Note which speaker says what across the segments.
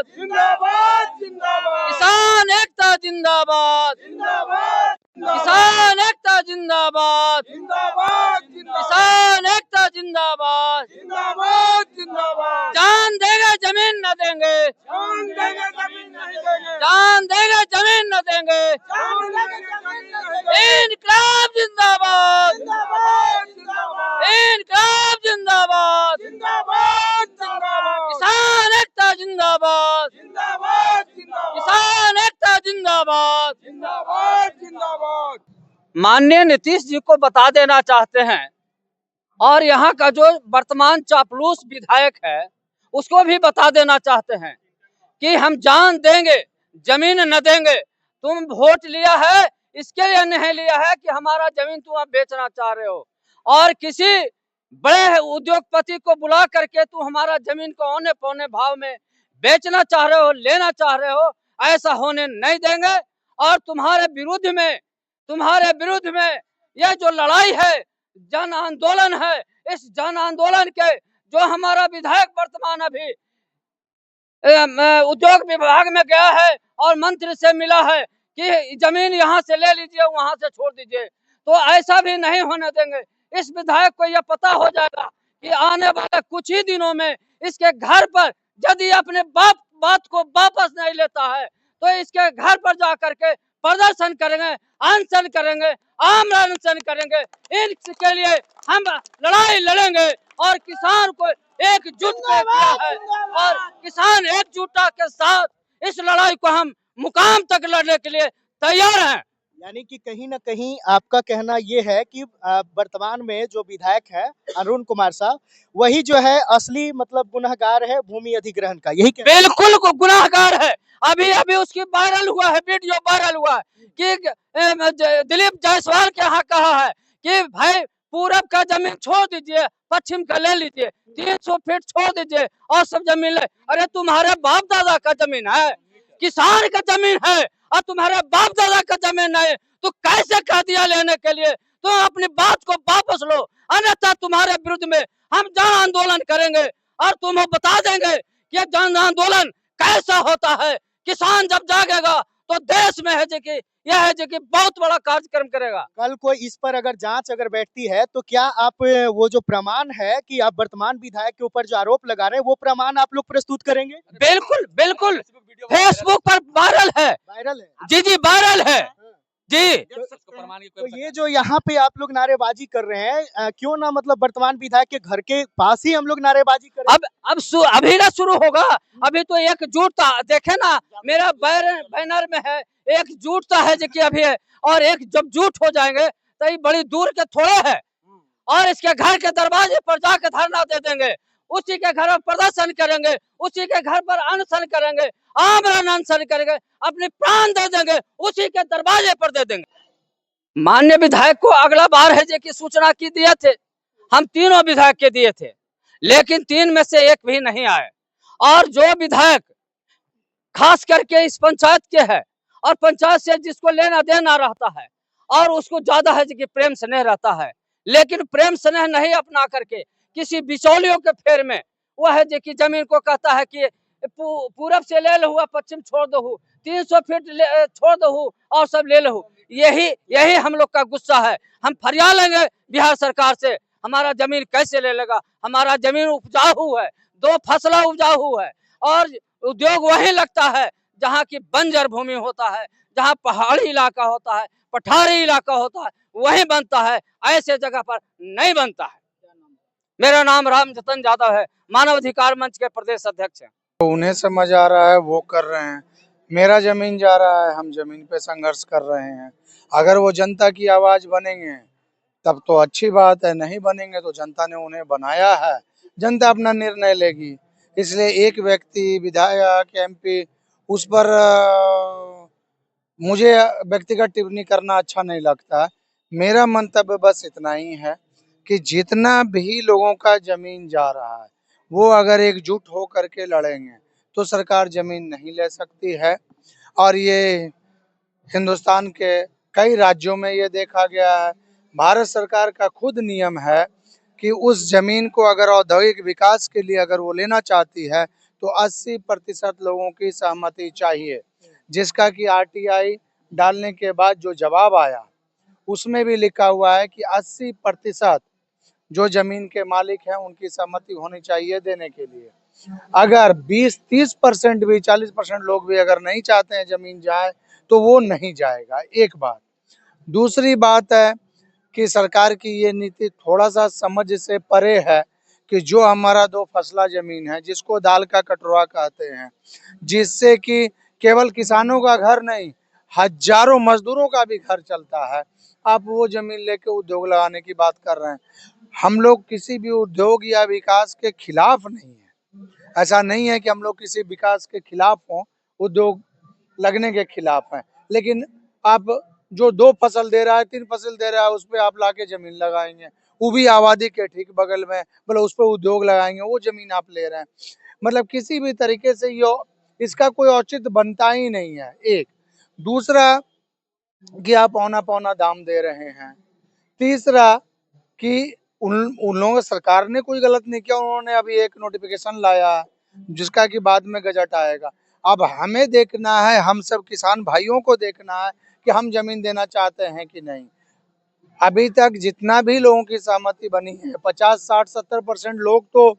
Speaker 1: जिंदाबाद,
Speaker 2: जिंदाबाद जिंदाबाद
Speaker 1: किसान एकता जिंदाबाद,
Speaker 2: जिंदाबाद
Speaker 1: किसान एकता जिंदाबाद,
Speaker 2: जिंदाबाद
Speaker 1: किसान एकता जिंदाबाद।
Speaker 2: जिंदाबाद जिंदाबाद
Speaker 1: जान देंगे जमीन न देंगे,
Speaker 2: जान देंगे जमीन नहीं देंगे
Speaker 1: जान देंगे जमीन न देंगे।
Speaker 2: जान देंगे जमीन नहीं देंगे
Speaker 1: इनकलाब जिंदाबाद,
Speaker 2: जिंदाबाद जिंदाबाद
Speaker 1: इनकलाब जिंदाबाद,
Speaker 2: जिंदाबाद जिंदाबाद
Speaker 1: किसान एकता जिंदाबाद,
Speaker 2: जिंदाबाद जिंदाबाद
Speaker 1: किसान एकता जिंदाबाद।
Speaker 2: जिंदाबाद जिंदाबाद
Speaker 1: माननीय नीतीश जी को बता देना चाहते हैं और यहाँ का जो वर्तमान चापलूस विधायक है उसको भी बता देना चाहते हैं कि हम जान देंगे जमीन न देंगे। तुम वोट लिया है इसके लिए नहीं लिया है कि हमारा जमीन तुम अब बेचना चाह रहे हो और किसी बड़े उद्योगपति को बुला करके तुम हमारा जमीन को औने पौने भाव में बेचना चाह रहे हो, लेना चाह रहे हो। ऐसा होने नहीं देंगे और तुम्हारे विरुद्ध में यह जो लड़ाई है, जन आंदोलन है, इस जन आंदोलन के जो हमारा विधायक वर्तमान अभी उद्योग विभाग में गया है और मंत्री से मिला है कि जमीन यहाँ से ले लीजिए, वहां से छोड़ दीजिए, तो ऐसा भी नहीं होने देंगे। इस विधायक को यह पता हो जाएगा कि आने वाले कुछ ही दिनों में इसके घर पर यदि अपने बात को वापस नहीं लेता है तो इसके घर पर जा करके प्रदर्शन करेंगे, अनशन करेंगे, आमरण अनशन करेंगे। इसके लिए हम लड़ाई लड़ेंगे और किसान को एकजुट किया है और किसान एकजुटता के साथ इस लड़ाई को हम मुकाम तक लड़ने के लिए तैयार हैं।
Speaker 3: यानी कि कहीं ना कहीं आपका कहना ये है कि वर्तमान में जो विधायक है अरुण कुमार साहब, वही जो है असली मतलब गुनहगार है भूमि अधिग्रहण का, यही कहना?
Speaker 1: बिल्कुल गुनाहगार है। अभी उसकी वायरल हुआ है, वीडियो वायरल हुआ है कि दिलीप जायसवाल के यहाँ कहा है कि भाई पूरब का जमीन छोड़ दीजिए, पश्चिम का ले लीजिए, 300 फीट छोड़ दीजिए और सब जमीन ले। अरे तुम्हारे बाप दादा का जमीन है, किसान का जमीन है और तुम्हारे बाप दादा का जमीन नहीं, तो कैसे कह दिया लेने के लिए? तुम अपनी बात को वापस लो, अन्यथा तुम्हारे विरुद्ध में हम जन आंदोलन करेंगे और तुम्हें बता देंगे कि जन आंदोलन कैसा होता है। किसान जब जागेगा तो देश में है कि यह है कि बहुत बड़ा कार्यक्रम करेगा।
Speaker 3: कल कोई इस पर अगर जांच अगर बैठती है तो क्या आप वो जो प्रमाण है कि आप वर्तमान विधायक के ऊपर जो आरोप लगा रहे हैं वो प्रमाण आप लोग प्रस्तुत करेंगे?
Speaker 1: बिल्कुल बिल्कुल, फेसबुक पर वायरल है।
Speaker 3: वायरल है
Speaker 1: जी वायरल है जी।
Speaker 3: तो ये जो यहाँ पे आप लोग नारेबाजी कर रहे हैं, क्यों ना मतलब वर्तमान विधायक के घर के पास ही हम लोग नारेबाजी करें?
Speaker 1: अभी ना शुरू होगा, अभी तो एकजुटता देखे ना, मेरा बैनर में है एकजुटता है जो कि अभी है, और एक जब जुट हो जाएंगे तो ये बड़ी दूर के थोड़े है और इसके घर के दरवाजे पर जाकर धरना दे देंगे, उसी के घर पर प्रदर्शन करेंगे, उसी के घर पर अनशन करेंगे, आमरण अनशन करेंगे, अपने प्राण दे देंगे, उसी के दरवाजे पर दे देंगे। माननीय विधायक को अगला बार है जो कि सूचना की दिए थे, हम तीनों विधायक के दिए थे, लेकिन 3 में से एक भी नहीं आए। और जो विधायक खास करके इस पंचायत के है और पंचायत से जिसको लेना देना रहता है और उसको ज्यादा है कि प्रेम स्नेह रहता है, लेकिन प्रेम स्नेह नहीं अपना करके किसी बिचौलियों के फेर में वह है जो कि जमीन को कहता है कि पूरब से ले लो, पश्चिम छोड़ दो, 300 फीट छोड़ दो और सब ले लो। यही हम लोग का गुस्सा है। हम फरियाद लेंगे बिहार सरकार से, हमारा जमीन कैसे ले लेगा? हमारा जमीन उपजाऊ है, 2 फसला उपजाऊ है और उद्योग वही लगता है जहाँ की बंजर भूमि होता है, जहाँ पहाड़ी इलाका होता है, पठारी इलाका होता है, वही बनता है, ऐसे जगह पर नहीं बनता है। मेरा नाम राम जतन यादव है, मानव अधिकार मंच के प्रदेश अध्यक्ष हैं।
Speaker 4: तो उन्हें समझ आ रहा है वो कर रहे हैं, मेरा जमीन जा रहा है, हम जमीन पे संघर्ष कर रहे हैं। अगर वो जनता की आवाज बनेंगे तब तो अच्छी बात है, नहीं बनेंगे तो जनता ने उन्हें बनाया है, जनता अपना निर्णय लेगी। इसलिए एक व्यक्ति विधायक MP उस पर मुझे व्यक्तिगत टिप्पणी करना अच्छा नहीं लगता। मेरा मंतव्य बस इतना ही है कि जितना भी लोगों का जमीन जा रहा है वो अगर एकजुट हो करके लड़ेंगे तो सरकार जमीन नहीं ले सकती है। और ये हिंदुस्तान के कई राज्यों में ये देखा गया है। भारत सरकार का खुद नियम है कि उस जमीन को अगर औद्योगिक विकास के लिए अगर वो लेना चाहती है तो 80% लोगों की सहमति चाहिए, जिसका कि आरटीआई डालने के बाद जो जवाब आया उसमें भी लिखा हुआ है कि 80% जो जमीन के मालिक हैं उनकी सहमति होनी चाहिए देने के लिए। अगर 20-30% भी 40% लोग भी अगर नहीं चाहते हैं जमीन जाए तो वो नहीं जाएगा। एक बात। दूसरी बात है कि सरकार की ये नीति थोड़ा सा समझ से परे है कि जो हमारा दो फसला जमीन है जिसको दाल का कटोरा कहते हैं, जिससे कि केवल किसानों का घर नहीं हजारों मजदूरों का भी घर चलता है, आप वो जमीन लेके उद्योग लगाने की बात कर रहे हैं। हम लोग किसी भी उद्योग या विकास के खिलाफ नहीं है, ऐसा नहीं है कि हम लोग किसी विकास के खिलाफ हों, उद्योग लगने के खिलाफ हैं, लेकिन आप जो 2 फसल दे रहा है 3 फसल दे रहा है उस पे आप लाके जमीन लगाएंगे, वो भी आबादी के ठीक बगल में, मतलब उस पे उद्योग लगाएंगे, वो जमीन आप ले रहे हैं। मतलब किसी भी तरीके से ये इसका कोई औचित्य बनता ही नहीं है। एक दूसरा कि आप औना पौना दाम दे रहे हैं। तीसरा कि उन लोगों सरकार ने कोई गलत नहीं किया, उन्होंने अभी एक नोटिफिकेशन लाया जिसका कि बाद में गजट आएगा। अब हमें देखना है, हम सब किसान भाइयों को देखना है कि हम जमीन देना चाहते हैं कि नहीं। अभी तक जितना भी लोगों की सहमति बनी है 50-60-70% लोग तो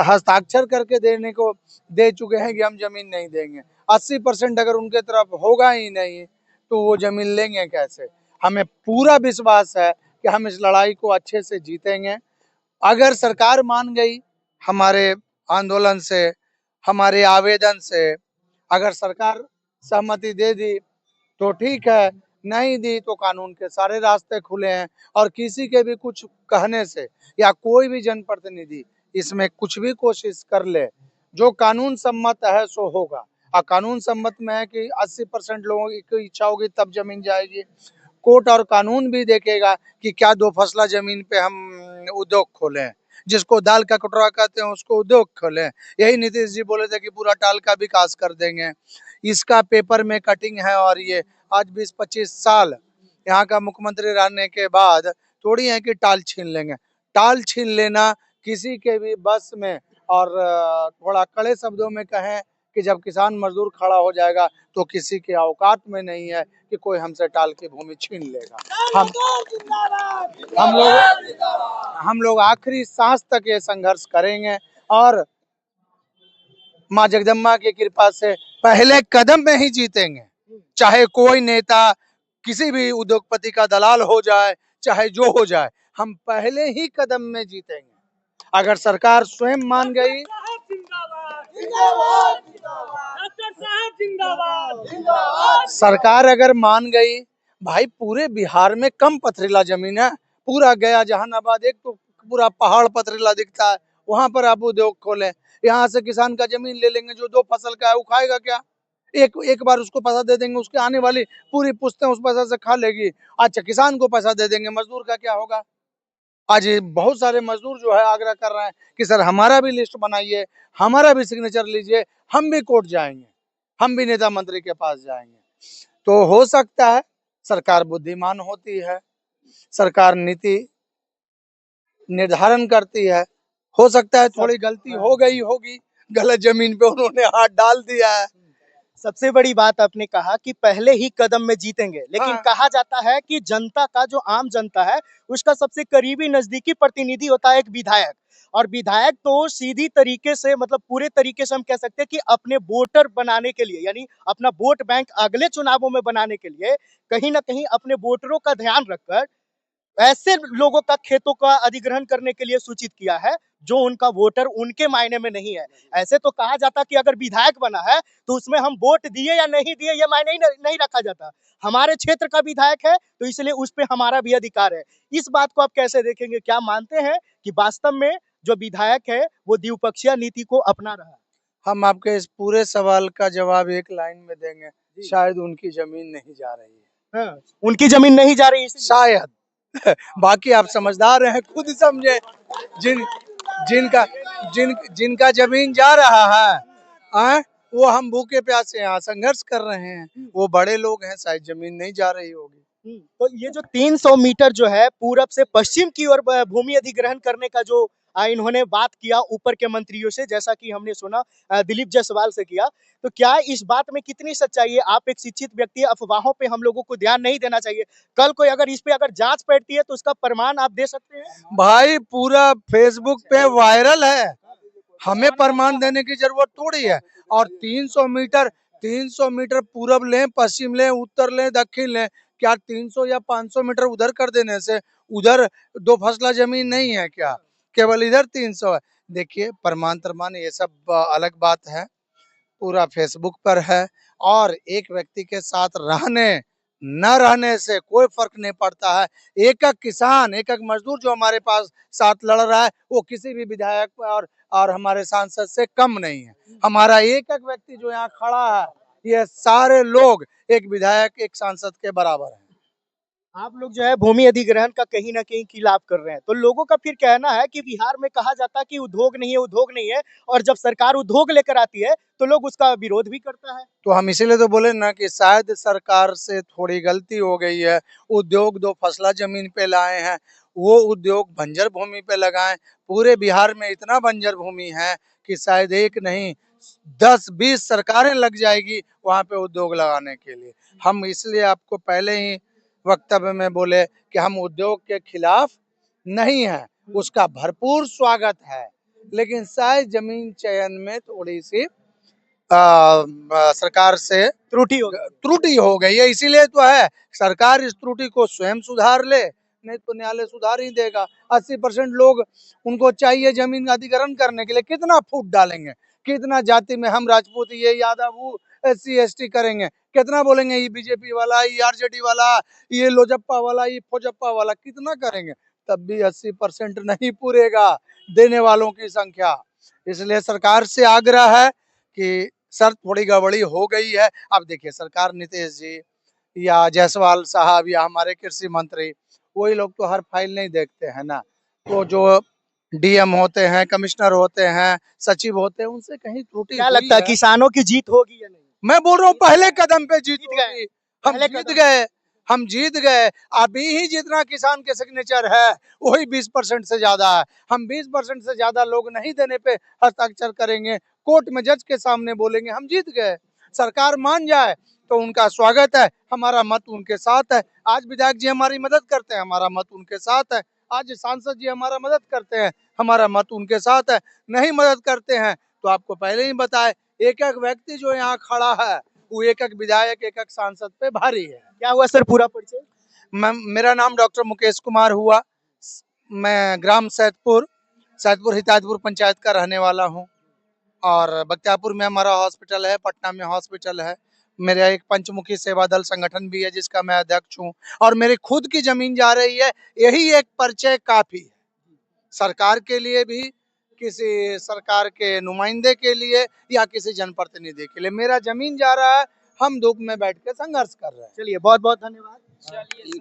Speaker 4: हस्ताक्षर करके देने को दे चुके हैं कि हम जमीन नहीं देंगे। 80% अगर उनके तरफ होगा ही नहीं तो वो जमीन लेंगे कैसे। हमें पूरा विश्वास है कि हम इस लड़ाई को अच्छे से जीतेंगे। अगर सरकार मान गई हमारे आंदोलन से, हमारे आवेदन से, अगर सरकार सहमति दे दी तो ठीक है, नहीं दी तो कानून के सारे रास्ते खुले हैं। और किसी के भी कुछ कहने से या कोई भी जनप्रतिनिधि इसमें कुछ भी कोशिश कर ले, जो कानून सम्मत है सो होगा। और कानून सम्मत में है कि 80% लोगों की इच्छा होगी तब जमीन जाएगी। कोर्ट और कानून भी देखेगा कि क्या 2 फसला जमीन पे हम उद्योग खोलें, जिसको दाल का कटोरा कहते हैं उसको उद्योग खोलें। यही नीतीश जी बोले थे कि पूरा टाल का विकास कर देंगे। इसका पेपर में कटिंग है और ये आज 20-25 साल यहाँ का मुख्यमंत्री रहने के बाद थोड़ी है कि टाल छीन लेंगे। टाल छीन लेना किसी के भी बस में, और थोड़ा कड़े शब्दों में कहें कि जब किसान मजदूर खड़ा हो जाएगा तो किसी के औकात में नहीं है कि कोई हमसे टाल की भूमि छीन लेगा। हम लोग आखिरी सांस तक ये संघर्ष करेंगे और माँ जगदम्बा की कृपा से पहले कदम में ही जीतेंगे। चाहे कोई नेता किसी भी उद्योगपति का दलाल हो जाए, चाहे जो हो जाए, हम पहले ही कदम में जीतेंगे। अगर सरकार स्वयं मान गई, सरकार अगर मान गई, भाई पूरे बिहार में कम पथरीला जमीन है, पूरा गया जहानाबाद एक तो पूरा पहाड़ पथरीला दिखता है, वहां पर आप उद्योग खोलें। यहाँ से किसान का जमीन ले लेंगे, जो 2 फसल का है वो खाएगा क्या? एक बार उसको पैसा दे देंगे, उसके आने वाली पूरी पुश्तें उस पैसा से खा लेगी। अच्छा, किसान को पैसा दे देंगे, मजदूर का क्या होगा? आज बहुत सारे मजदूर जो है आग्रह कर रहे हैं कि सर हमारा भी लिस्ट बनाइए, हमारा भी सिग्नेचर लीजिए, हम भी कोर्ट जाएंगे, हम भी नेता मंत्री के पास जाएंगे। तो हो सकता है सरकार बुद्धिमान होती है, सरकार नीति निर्धारण करती है, हो सकता है थोड़ी गलती हो गई होगी, गलत जमीन पे उन्होंने हाथ डाल दिया है।
Speaker 3: सबसे बड़ी बात आपने कहा कि पहले ही कदम में जीतेंगे, लेकिन
Speaker 4: हाँ।
Speaker 3: कहा जाता है कि जनता का जो आम जनता है उसका सबसे करीबी नजदीकी प्रतिनिधि होता है एक विधायक। और विधायक तो सीधी तरीके से, मतलब पूरे तरीके से हम कह सकते हैं कि अपने वोटर बनाने के लिए, यानी अपना वोट बैंक अगले चुनावों में बनाने के लिए कहीं ना कहीं अपने वोटरों का ध्यान रखकर ऐसे लोगों का खेतों का अधिग्रहण करने के लिए सूचित किया है जो उनका वोटर उनके मायने में नहीं है। ऐसे तो कहा जाता कि अगर विधायक बना है तो उसमें हम वोट दिए या नहीं दिए ये मायने ही नहीं रखा जाता। हमारे क्षेत्र का विधायक है तो इसलिए उस पे हमारा भी अधिकार है। इस बात को आप कैसे देखेंगे? क्या मानते हैं कि वास्तव में जो विधायक है वो द्विपक्षीय नीति को अपना रहा है?
Speaker 4: हम आपके इस पूरे सवाल का जवाब एक लाइन में देंगे, शायद उनकी जमीन नहीं जा रही है।
Speaker 3: हाँ, उनकी जमीन नहीं जा रही
Speaker 4: शायद बाकी आप समझदार हैं, खुद समझे। जिनका जमीन जा रहा है वो हम भूखे प्यासे यहाँ संघर्ष कर रहे हैं, वो बड़े लोग हैं, शायद जमीन नहीं जा रही होगी।
Speaker 3: तो ये जो 300 मीटर जो है पूरब से पश्चिम की ओर भूमि अधिग्रहण करने का जो इन्होंने बात किया ऊपर के मंत्रियों से, जैसा कि हमने सुना दिलीप जायसवाल से किया। तो क्या इस बात में कितनी सच्चाई है? आप एक शिक्षित व्यक्ति है, अफवाहों पे हम लोगों को ध्यान नहीं देना चाहिए। कल कोई अगर इस पे अगर जांच बैठती है तो उसका प्रमाण आप दे सकते हैं?
Speaker 4: भाई पूरा फेसबुक पे वायरल है, हमें प्रमाण देने की जरूरत थोड़ी है। और 300 मीटर पूरब लें, पश्चिम लें, उत्तर लें, दक्षिण लें, क्या 300 या 500 मीटर उधर कर देने से उधर 2 फसला जमीन नहीं है क्या? केवल इधर 300 है। देखिए प्रमाण तरमान ये सब अलग बात है, पूरा फेसबुक पर है। और एक व्यक्ति के साथ रहने न रहने से कोई फर्क नहीं पड़ता है। एक एक किसान, एक एक मजदूर जो हमारे पास साथ लड़ रहा है, वो किसी भी विधायक और हमारे सांसद से कम नहीं है। हमारा एक एक व्यक्ति जो यहाँ खड़ा है, ये सारे लोग एक विधायक, एक सांसद के बराबर हैं।
Speaker 3: आप लोग जो है भूमि अधिग्रहण का कहीं ना कहीं खिलाफ कर रहे हैं, तो लोगों का फिर कहना है कि बिहार में कहा जाता है कि उद्योग नहीं है, उद्योग नहीं है, और जब सरकार उद्योग लेकर आती है तो लोग उसका विरोध भी करता है।
Speaker 4: तो हम इसीलिए तो बोले ना कि शायद सरकार से थोड़ी गलती हो गई है। उद्योग 2 फसला जमीन पे लाए हैं, वो उद्योग बंजर भूमि पे लगाएं। पूरे बिहार में इतना बंजर भूमि है कि शायद एक नहीं 10-20 सरकारें लग जाएगी वहाँ पे उद्योग लगाने के लिए। हम इसलिए आपको पहले ही वक्तव्य में बोले कि हम उद्योग के खिलाफ नहीं है, उसका भरपूर स्वागत है, लेकिन शायद जमीन चयन में थोड़ी सी सरकार से त्रुटि हो गई है। इसीलिए तो है, सरकार इस त्रुटि को स्वयं सुधार ले, नहीं तो न्यायालय सुधार ही देगा। 80% लोग उनको चाहिए जमीन का अधिग्रहण करने के लिए, कितना फूट डालेंगे, कितना जाति में हम राजपूत, ये यादव, वो SC ST करेंगे, कितना बोलेंगे ये बीजेपी वाला, ये RJD वाला, ये लोजप्पा वाला, ये फोजप्पा वाला, कितना करेंगे, तब भी 80% नहीं पूरेगा देने वालों की संख्या। इसलिए सरकार से आग्रह है कि सर थोड़ी गड़बड़ी हो गई है। अब देखिए सरकार नीतीश जी या जायसवाल साहब या हमारे कृषि मंत्री, वही लोग तो हर फाइल नहीं देखते हैं ना। तो जो DM होते हैं, कमिश्नर होते हैं, सचिव होते हैं, उनसे कहीं त्रुटि
Speaker 3: क्या
Speaker 4: हुई
Speaker 3: लगता है
Speaker 4: है।
Speaker 3: किसानों की जीत होगी या नहीं?
Speaker 4: मैं बोल रहा हूँ पहले कदम पे जीत
Speaker 3: जीत गए।
Speaker 4: होगी। हम
Speaker 3: पहले
Speaker 4: जीत
Speaker 3: कदम।
Speaker 4: गए, हम जीत गए। अभी ही जितना किसान के सिग्नेचर है वही 20% से ज्यादा है। हम 20% से ज्यादा लोग नहीं देने पे हस्ताक्षर करेंगे, कोर्ट में जज के सामने बोलेंगे हम जीत गए। सरकार मान जाए तो उनका स्वागत है, हमारा मत उनके साथ है। आज विधायक जी हमारी मदद करते हैं, हमारा मत उनके साथ है। आज सांसद जी हमारा मदद करते हैं, हमारा मत उनके साथ है। नहीं मदद करते हैं तो आपको पहले ही बताए, एक एक व्यक्ति जो यहाँ खड़ा है वो एक एक विधायक, एक एक सांसद पे भारी है।
Speaker 3: क्या हुआ सर, पूरा परिचय?
Speaker 4: मेरा नाम डॉक्टर मुकेश कुमार हुआ। मैं ग्राम सैदपुर हिदायतपुर पंचायत का रहने वाला हूँ। और बख्तियारपुर में हमारा हॉस्पिटल है, पटना में हॉस्पिटल है। मेरा एक पंचमुखी सेवा दल संगठन भी है जिसका मैं अध्यक्ष हूँ। और मेरी खुद की जमीन जा रही है, यही एक परिचय काफी है सरकार के लिए भी, किसी सरकार के नुमाइंदे के लिए या किसी जनप्रतिनिधि के लिए। मेरा जमीन जा रहा है, हम धूप में बैठ के संघर्ष कर रहे हैं।
Speaker 3: चलिए बहुत बहुत धन्यवाद।